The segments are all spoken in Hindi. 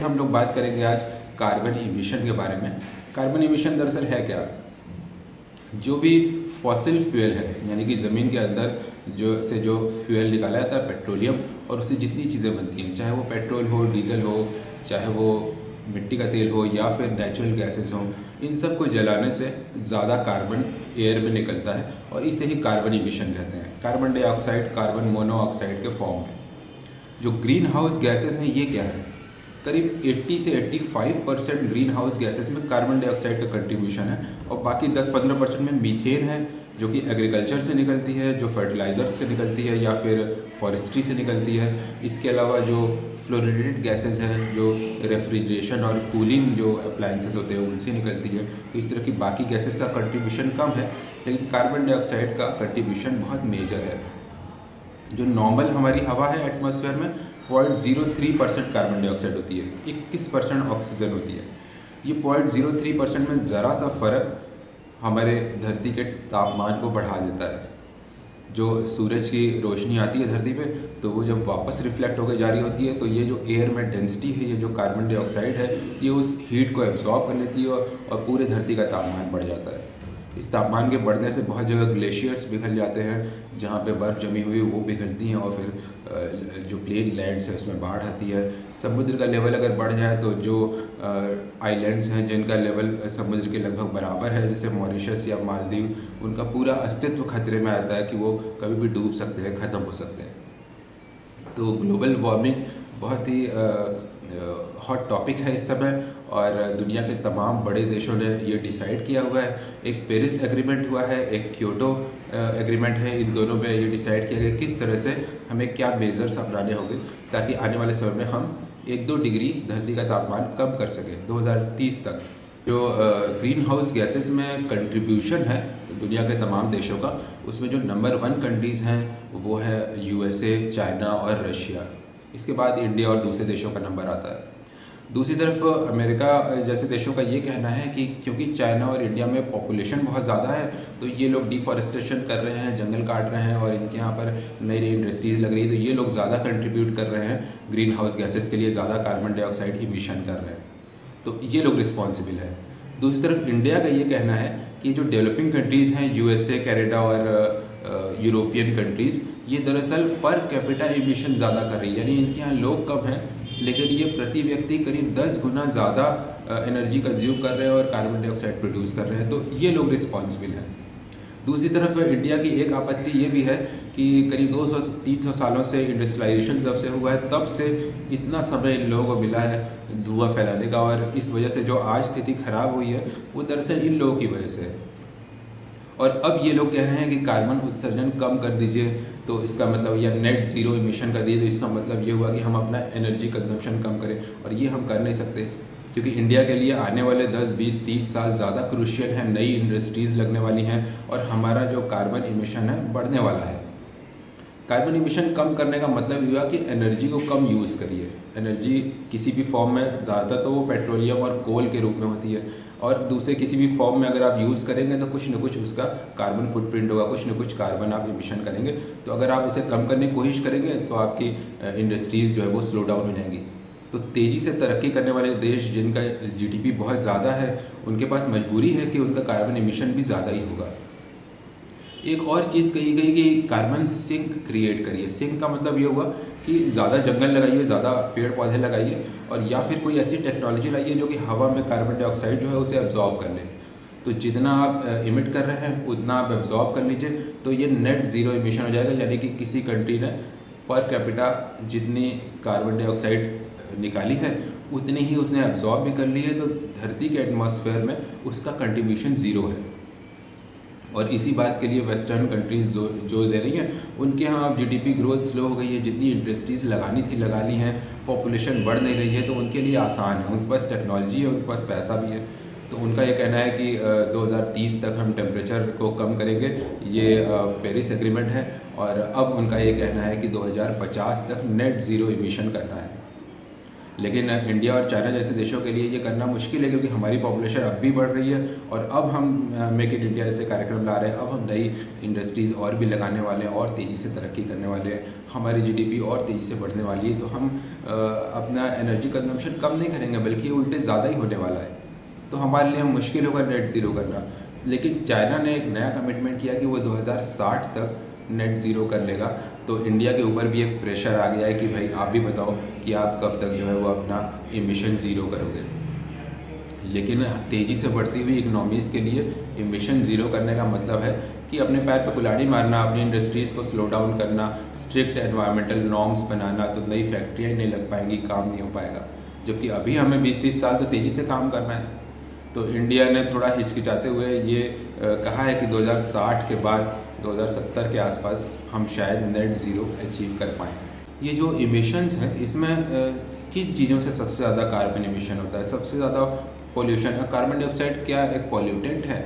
हम लोग बात करेंगे आज कार्बन इमिशन के बारे में। कार्बन इमिशन दरअसल है क्या? जो भी फॉसिल फ्यूल है, यानी कि ज़मीन के अंदर जो फ्यूल निकाला जाता है, पेट्रोलियम, और उससे जितनी चीज़ें बनती हैं, चाहे वो पेट्रोल हो, डीजल हो, चाहे वो मिट्टी का तेल हो या फिर नेचुरल गैसेस हों, इन सब को जलाने से ज़्यादा कार्बन एयर में निकलता है और इसे ही कार्बन इमिशन कहते हैं। कार्बन डाइऑक्साइड कार्बन मोनोऑक्साइड के फॉर्म में। जो ग्रीन हाउस गैसेस हैं, ये क्या है? करीब 80 से 85% ग्रीन हाउस गैसेस में कार्बन डाइऑक्साइड का कंट्रीब्यूशन है और बाकी 10-15% में मीथेन है, जो कि एग्रीकल्चर से निकलती है, जो फर्टिलाइजर्स से निकलती है या फिर फॉरेस्ट्री से निकलती है। इसके अलावा जो फ्लोरिनेटेड गैसेस हैं, जो रेफ्रिजरेशन और कूलिंग जो अप्लायंसेस होते हैं उनसे निकलती है। तो इस तरह की बाकी गैसेस का कंट्रीब्यूशन कम है, लेकिन कार्बन डाइऑक्साइड का कंट्रीब्यूशन बहुत मेजर है। जो नॉर्मल हमारी हवा है एटमॉस्फेयर में 0.03% कार्बन डाइऑक्साइड होती है, 21% ऑक्सीजन होती है। ये 0.03% में ज़रा सा फ़र्क हमारे धरती के तापमान को बढ़ा देता है। जो सूरज की रोशनी आती है धरती पे, तो वो जब वापस रिफ्लेक्ट होकर जा रही होती है, तो ये जो एयर में डेंसिटी है, ये जो कार्बन डाइऑक्साइड है, ये उस हीट को एब्जॉर्ब कर लेती है और पूरे धरती का तापमान बढ़ जाता है। इस तापमान के बढ़ने से बहुत जगह ग्लेशियर्स पिघल जाते हैं, जहाँ पे बर्फ़ जमी हुई वो पिघलती हैं और फिर जो प्लेन लैंड्स है उसमें बाढ़ आती है। समुद्र का लेवल अगर बढ़ जाए तो जो आइलैंड्स हैं जिनका लेवल समुद्र के लगभग बराबर है, जैसे मॉरिशस या मालदीव, उनका पूरा अस्तित्व खतरे में आता है कि वो कभी भी डूब सकते हैं, ख़त्म हो सकते हैं। तो ग्लोबल वार्मिंग बहुत ही हॉट टॉपिक है इस समय और दुनिया के तमाम बड़े देशों ने ये डिसाइड किया हुआ है। एक पेरिस एग्रीमेंट हुआ है, एक क्योटो एग्रीमेंट है। इन दोनों में ये डिसाइड किया गया किस तरह से हमें क्या मेजर्स अपनाने होंगे ताकि आने वाले समय में हम 1-2 डिग्री धरती का तापमान कम कर सकें 2030 तक। जो ग्रीन हाउस गैसेस में कंट्रीब्यूशन है तो दुनिया के तमाम देशों का, उसमें जो नंबर 1 कंट्रीज़ हैं वो है USA, चाइना और रशिया। इसके बाद इंडिया और दूसरे देशों का नंबर आता है। दूसरी तरफ अमेरिका जैसे देशों का ये कहना है कि क्योंकि चाइना और इंडिया में पॉपुलेशन बहुत ज़्यादा है, तो ये लोग डिफॉरेस्टेशन कर रहे हैं, जंगल काट रहे हैं और इनके यहाँ पर नई नई इंडस्ट्रीज़ लग रही है, तो ये लोग ज़्यादा कंट्रीब्यूट कर रहे हैं ग्रीन हाउस गैसेस के लिए, ज़्यादा कार्बन डाइऑक्साइड इमिशन कर रहे हैं, तो ये लोग रिस्पॉन्सिबल है। दूसरी तरफ इंडिया का ये कहना है कि जो डेवलपिंग कंट्रीज़ हैं, USA, कनाडा और यूरोपियन कंट्रीज़, ये दरअसल पर कैपिटा इमिशन ज़्यादा कर रही है, यानी इनके यहाँ लोग कम हैं लेकिन ये प्रति व्यक्ति करीब 10 गुना ज़्यादा एनर्जी कंज्यूम कर रहे हैं और कार्बन डाइऑक्साइड प्रोड्यूस कर रहे हैं, तो ये लोग रिस्पॉन्सिबल हैं। दूसरी तरफ इंडिया की एक आपत्ति ये भी है कि करीब 200-300 सालों से इंडस्ट्रियलाइजेशन जब से हुआ है तब से इतना समय इन लोगों को मिला है धुआं फैलाने का, और इस वजह से जो आज स्थिति खराब हुई है वो दरअसल इन लोगों की वजह से है। और अब ये लोग कह रहे हैं कि कार्बन उत्सर्जन कम कर दीजिए, तो इसका मतलब, या नेट ज़ीरो इमिशन कर दीजिए, तो इसका मतलब ये हुआ कि हम अपना एनर्जी कंजम्पशन कम करें, और ये हम कर नहीं सकते क्योंकि इंडिया के लिए आने वाले 10, 20, 30 साल ज़्यादा क्रूशियल हैं। नई इंडस्ट्रीज़ लगने वाली हैं और हमारा जो कार्बन इमिशन है बढ़ने वाला है। कार्बन इमिशन कम करने का मतलब हुआ कि एनर्जी को कम यूज़ करिए। एनर्जी किसी भी फॉर्म में, ज़्यादातर तो वो पेट्रोलियम और कोल के रूप में होती है, और दूसरे किसी भी फॉर्म में अगर आप यूज़ करेंगे तो कुछ न कुछ उसका कार्बन फुटप्रिंट होगा, कुछ न कुछ कार्बन आप इमिशन करेंगे। तो अगर आप उसे कम करने की कोशिश करेंगे तो आपकी इंडस्ट्रीज़ जो है वो स्लो डाउन हो जाएंगी। तो तेज़ी से तरक्की करने वाले देश जिनका GDP बहुत ज़्यादा है, उनके पास मजबूरी है कि उनका कार्बन इमिशन भी ज़्यादा ही होगा। एक और चीज़ कही गई कि कार्बन सिंक क्रिएट करिए। सिंक का मतलब ये हुआ कि ज़्यादा जंगल लगाइए, ज़्यादा पेड़ पौधे लगाइए, और या फिर कोई ऐसी टेक्नोलॉजी लाइए जो कि हवा में कार्बन डाइऑक्साइड जो है उसे एब्जॉर्ब कर ले। तो जितना आप इमिट कर रहे हैं उतना आप एब्जॉर्ब कर लीजिए, तो ये नेट ज़ीरो इमिशन हो जाएगा, यानी कि किसी कंट्री ने पर कैपिटा जितनी कार्बन डाइऑक्साइड निकाली है उतनी ही उसने एब्जॉर्ब भी कर ली है, तो धरती के एटमॉस्फेयर में उसका कंट्रीब्यूशन ज़ीरो है। और इसी बात के लिए वेस्टर्न कंट्रीज़ जो दे रही हैं, उनके यहाँ अब GDP ग्रोथ स्लो हो गई है, जितनी इंडस्ट्रीज़ लगानी थी लगा ली हैं, पॉपुलेशन बढ़ नहीं रही है, तो उनके लिए आसान है, उनके पास टेक्नोलॉजी है, उनके पास पैसा भी है। तो उनका ये कहना है कि 2030 तक हम टेम्परेचर को कम करेंगे, ये पेरिस एग्रीमेंट है, और अब उनका ये कहना है कि 2050 तक नेट ज़ीरो इमिशन करना है। लेकिन इंडिया और चाइना जैसे देशों के लिए ये करना मुश्किल है, क्योंकि हमारी पॉपुलेशन अब भी बढ़ रही है और अब हम मेक इन इंडिया जैसे कार्यक्रम ला रहे हैं। अब हम नई इंडस्ट्रीज़ और भी लगाने वाले हैं और तेज़ी से तरक्की करने वाले हैं, हमारी जीडीपी और तेज़ी से बढ़ने वाली है। तो हम अपना एनर्जी कंजम्पशन कम नहीं करेंगे, बल्कि उल्टे ज़्यादा ही होने वाला है। तो हमारे लिए मुश्किल होगा नेट ज़ीरो करना। लेकिन चाइना ने एक नया कमिटमेंट किया कि वो 2060 तक नेट ज़ीरो कर लेगा। तो इंडिया के ऊपर भी एक प्रेशर आ गया है कि भाई आप भी बताओ कि आप कब तक जो है वो अपना एमिशन ज़ीरो करोगे। लेकिन तेज़ी से बढ़ती हुई इकनॉमीज़ के लिए एमिशन ज़ीरो करने का मतलब है कि अपने पैर पर कुल्हाड़ी मारना, अपनी इंडस्ट्रीज़ को स्लो डाउन करना, स्ट्रिक्ट एनवायरमेंटल नॉर्म्स बनाना। तो नई फैक्ट्रियाँ नहीं लग पाएंगी, काम नहीं हो पाएगा। जबकि अभी हमें 20-30 साल तो तेज़ी से काम करना है। तो इंडिया ने थोड़ा हिचकिचाते हुए ये कहा है कि 2060 के बाद 2070 के आसपास हम शायद नेट ज़ीरो अचीव कर पाएँ। ये जो इमिशंस हैं, इसमें किन चीज़ों से सबसे ज़्यादा कार्बन इमिशन होता है? सबसे ज़्यादा पॉल्यूशन, कार्बन डाइऑक्साइड क्या एक पॉल्यूटेंट है?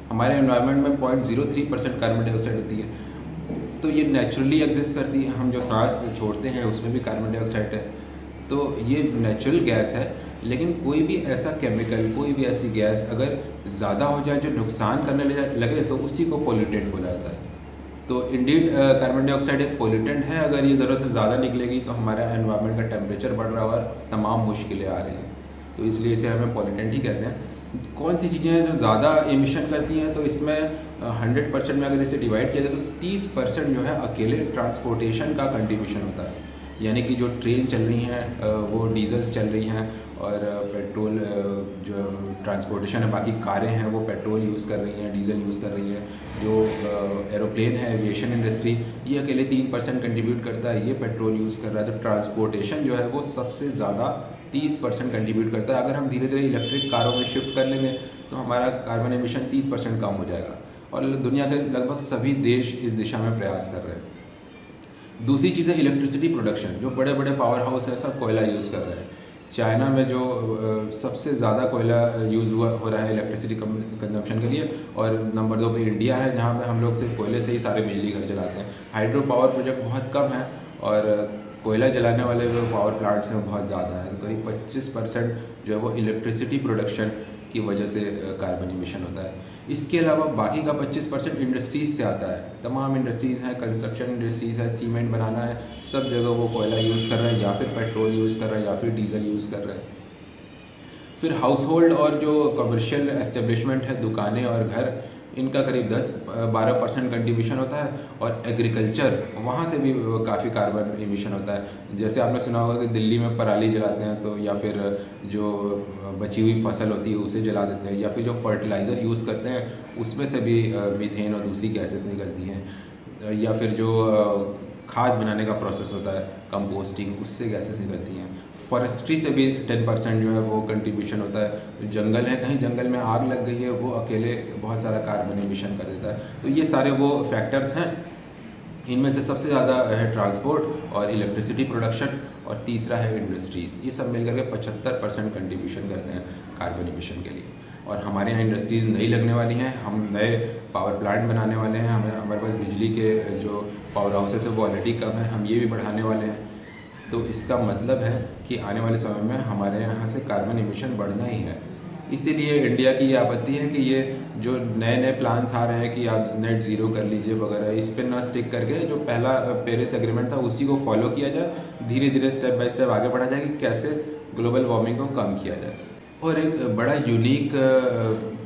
हमारे एनवायरनमेंट में 0.03% कार्बन डाइऑक्साइड होती है। तो ये नेचुरली एग्जिस्ट करती है, हम जो सांस छोड़ते हैं उसमें भी कार्बन डाइऑक्साइड है। तो ये नेचुरल गैस है। लेकिन कोई भी ऐसा केमिकल, कोई भी ऐसी गैस अगर ज़्यादा हो जाए जो नुकसान करने लगे तो उसी को पोल्यूटेंट बोला जाता है। तो इंडीड कार्बन डाइऑक्साइड एक पोल्यूटेंट है। अगर ये ज़रूरत से ज़्यादा निकलेगी तो हमारा एनवायरनमेंट का टेम्परेचर बढ़ रहा है और तमाम मुश्किलें आ रही हैं। तो इसलिए इसे हमें पोल्यूटेंट ही कहते हैं। कौन सी चीज़ें हैं जो ज़्यादा एमिशन करती हैं? तो इसमें 100% में अगर इसे डिवाइड किया जाए तो 30% जो है अकेले ट्रांसपोर्टेशन का कंट्रीब्यूशन होता है। यानी कि जो ट्रेन चल रही हैं वो डीजल्स चल रही हैं और पेट्रोल जो ट्रांसपोर्टेशन है, बाकी कारें हैं वो पेट्रोल यूज़ कर रही हैं, डीजल यूज़ कर रही हैं। जो एरोप्लेन है, एविएशन इंडस्ट्री, ये अकेले 3% कंट्रीब्यूट करता है, ये पेट्रोल यूज़ कर रहा है। तो ट्रांसपोर्टेशन जो है वो सबसे ज़्यादा 30% कंट्रीब्यूट करता है। अगर हम धीरे धीरे इलेक्ट्रिक कारों में शिफ्ट कर लेंगे तो हमारा कार्बन एमिशन 30% कम हो जाएगा और दुनिया के लगभग सभी देश इस दिशा में प्रयास कर रहे हैं। दूसरी चीज़ है इलेक्ट्रिसिटी प्रोडक्शन। जो बड़े बड़े पावर हाउस हैं सब कोयला यूज़ कर रहे हैं। चाइना में जो सबसे ज़्यादा कोयला यूज़ हो रहा है इलेक्ट्रिसिटी कंजम्पशन के लिए, और नंबर 2 पे इंडिया है, जहाँ पे हम लोग सिर्फ कोयले से ही सारे बिजली घर चलाते हैं। हाइड्रो पावर प्रोजेक्ट बहुत कम है और कोयला जलाने वाले जो पावर प्लांट्स हैं बहुत ज़्यादा है। तो करीब 25% जो है वो इलेक्ट्रिसिटी प्रोडक्शन की वजह से कार्बन इमिशन होता है। इसके अलावा बाकी का 25% इंडस्ट्रीज़ से आता है। तमाम इंडस्ट्रीज़ हैं, कंस्ट्रक्शन इंडस्ट्रीज़ है, सीमेंट बनाना है, सब जगह वो कोयला यूज़ कर रहे हैं या फिर पेट्रोल यूज़ कर रहे हैं या फिर डीजल यूज़ कर रहे हैं। फिर हाउस होल्ड और जो कमर्शियल एस्टेब्लिशमेंट है, दुकानें और घर, इनका करीब 10-12% कंट्रीब्यूशन होता है। और एग्रीकल्चर, वहाँ से भी काफ़ी कार्बन इमिशन होता है। जैसे आपने सुना होगा कि दिल्ली में पराली जलाते हैं तो, या फिर जो बची हुई फसल होती है उसे जला देते हैं, या फिर जो फर्टिलाइज़र यूज़ करते हैं उसमें से भी मीथेन और दूसरी गैसेस निकलती हैं, या फिर जो खाद बनाने का प्रोसेस होता है कंपोस्टिंग, उससे गैसेस निकलती हैं। फॉरेस्ट्री से भी 10% जो है वो कंट्रीब्यूशन होता है। जंगल है, कहीं जंगल में आग लग गई है, वो अकेले बहुत सारा कार्बन एमिशन कर देता है। तो ये सारे वो फैक्टर्स हैं। इनमें से सबसे ज़्यादा है ट्रांसपोर्ट और इलेक्ट्रिसिटी प्रोडक्शन, और तीसरा है इंडस्ट्रीज़। ये सब मिलकर के 75% कंट्रीब्यूशन करते हैं कार्बन एमिशन के लिए। और हमारे यहाँ इंडस्ट्रीज़ नई लगने वाली हैं, हम नए पावर प्लांट बनाने वाले हैं, हमारे पास बिजली के जो पावर हाउसेस है वो ऑलरेडी कम है, हम ये भी बढ़ाने वाले हैं। तो इसका मतलब है कि आने वाले समय में हमारे यहाँ से कार्बन एमिशन बढ़ना ही है। इसीलिए इंडिया की ये आपत्ति है कि ये जो नए नए प्लान्स आ रहे हैं कि आप नेट ज़ीरो कर लीजिए वगैरह, इस पर ना स्टिक करके जो पहला पेरिस एग्रीमेंट था उसी को फॉलो किया जाए, धीरे धीरे स्टेप बाय स्टेप आगे बढ़ा जाए कि कैसे ग्लोबल वार्मिंग को कम किया जाए। और एक बड़ा यूनिक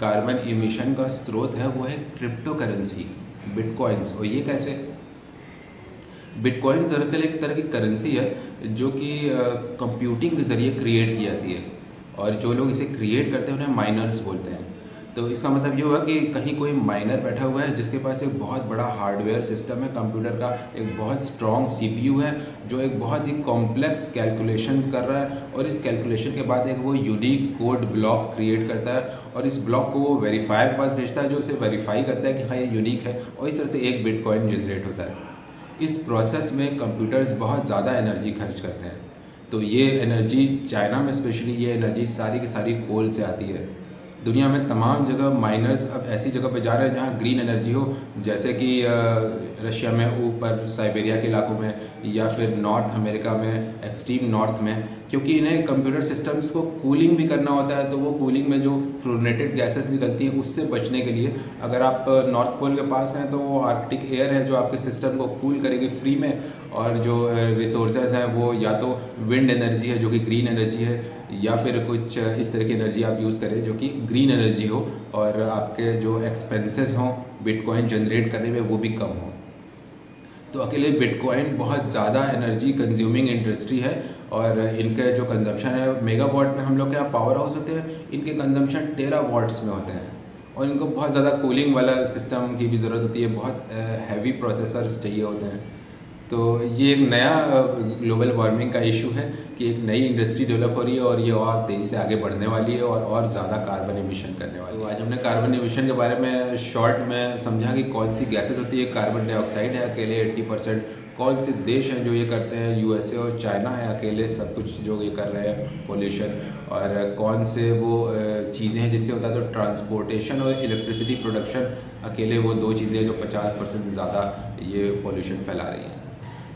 कार्बन एमिशन का स्रोत है, वो है क्रिप्टो करेंसी, बिटकॉइंस। और ये कैसे? बिटकॉइन दरअसल एक तरह की करेंसी है जो कि कंप्यूटिंग के ज़रिए क्रिएट की जाती है, और जो लोग इसे क्रिएट करते हैं उन्हें माइनर्स बोलते हैं। तो इसका मतलब ये हुआ कि कहीं कोई माइनर बैठा हुआ है जिसके पास एक बहुत बड़ा हार्डवेयर सिस्टम है, कंप्यूटर का एक बहुत स्ट्रॉन्ग सीपीयू है जो एक बहुत ही कॉम्प्लेक्स कैलकुलेशन कर रहा है, और इस कैलकुलेशन के बाद एक वो यूनिक कोड ब्लॉक क्रिएट करता है, और इस ब्लॉक को वो वेरीफायर के पास भेजता है जो उसे वेरीफाई करता है कि हाँ ये यूनिक है, और इस तरह से एक बिटकॉइन जनरेट होता है। इस प्रोसेस में कंप्यूटर्स बहुत ज़्यादा एनर्जी खर्च करते हैं। तो ये एनर्जी चाइना में स्पेशली, ये एनर्जी सारी की सारी कोल से आती है, दुनिया में तमाम जगह माइनर्स अब ऐसी जगह पे जा रहे हैं जहाँ ग्रीन एनर्जी हो, जैसे कि रशिया में ऊपर साइबेरिया के इलाकों में, या फिर नॉर्थ अमेरिका में, एक्सट्रीम नॉर्थ में, क्योंकि इन्हें कंप्यूटर सिस्टम्स को कूलिंग भी करना होता है। तो वो कूलिंग में जो फ्लोरेटेड गैसेस निकलती हैं उससे बचने के लिए, अगर आप नॉर्थ पोल के पास हैं तो वो आर्कटिक एयर है जो आपके सिस्टम को कूल करेगी फ्री में। और जो रिसोर्सेज हैं वो या तो विंड एनर्जी है जो कि ग्रीन एनर्जी है, या फिर कुछ इस तरह की एनर्जी आप यूज़ करें जो कि ग्रीन एनर्जी हो, और आपके जो एक्सपेंसेस हों बिटकॉइन जनरेट करने में वो भी कम हो। तो अकेले बिटकॉइन बहुत ज़्यादा एनर्जी कंज्यूमिंग इंडस्ट्री है, और इनके जो कंजम्पशन है मेगावाट में, हम लोग के यहाँ पावर हाउस होते हैं, इनके कंजम्पशन टेरावाट्स में होते हैं, और इनको बहुत ज़्यादा कूलिंग वाला सिस्टम की भी ज़रूरत होती है, बहुत हैवी प्रोसेसर्स चाहिए होते हैं। तो ये एक नया ग्लोबल वार्मिंग का इशू है कि एक नई इंडस्ट्री डेवलप हो रही है, और ये और तेज़ी से आगे बढ़ने वाली है और ज़्यादा कार्बन एमिशन करने वाली है। तो आज हमने कार्बन एमिशन के बारे में शॉर्ट में समझा कि कौन सी गैसेज होती है। कार्बन डाइऑक्साइड है अकेले 80%। कौन से देश हैं जो ये करते हैं, यूएसए और चाइना है अकेले सब कुछ जो ये कर रहे हैं पोल्यूशन। और कौन से वो चीज़ें हैं जिससे होता है, तो ट्रांसपोर्टेशन और इलेक्ट्रिसिटी प्रोडक्शन, अकेले वो दो चीज़ें हैं जो 50% से ज़्यादा ये पोल्यूशन फैला रही हैं।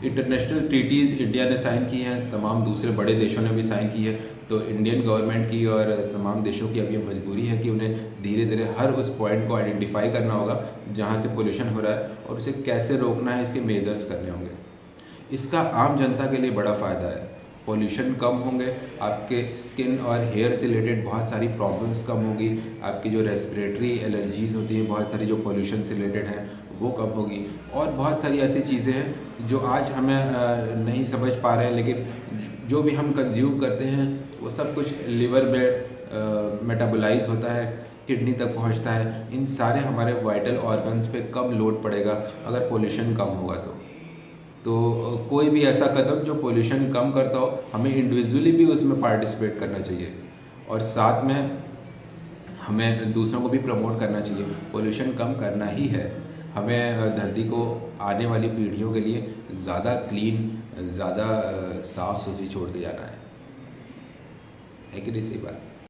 इंटरनेशनल ट्रीटीज़ इंडिया ने साइन की हैं, तमाम दूसरे बड़े देशों ने भी साइन की है। तो इंडियन गवर्नमेंट की और तमाम देशों की अब ये मजबूरी है कि उन्हें धीरे धीरे हर उस पॉइंट को आइडेंटिफाई करना होगा जहाँ से पोल्यूशन हो रहा है, और उसे कैसे रोकना है, इसके मेजर्स करने होंगे। इसका आम जनता के लिए बड़ा फ़ायदा है। पोल्यूशन कम होंगे, आपके स्किन और हेयर से रिलेटेड बहुत सारी प्रॉब्लम्स कम होगी, आपकी जो रेस्पिरेटरी एलर्जीज़ होती हैं बहुत सारी जो पोल्यूशन से रिलेटेड हैं वो कम होगी, और बहुत सारी ऐसी चीज़ें हैं जो आज हमें नहीं समझ पा रहे हैं, लेकिन जो भी हम कंज्यूम करते हैं वो सब कुछ लिवर में मेटाबोलाइज होता है, किडनी तक पहुंचता है। इन सारे हमारे वाइटल ऑर्गन्स पे कम लोड पड़ेगा अगर पोल्यूशन कम होगा तो कोई भी ऐसा कदम जो पोल्यूशन कम करता हो, हमें इंडिविजुअली भी उसमें पार्टिसिपेट करना चाहिए, और साथ में हमें दूसरों को भी प्रमोट करना चाहिए। पोल्यूशन कम करना ही है, हमें धरती को आने वाली पीढ़ियों के लिए ज़्यादा क्लीन, ज़्यादा साफ़ सुथरी छोड़ के जाना है कि नहीं? सही बात।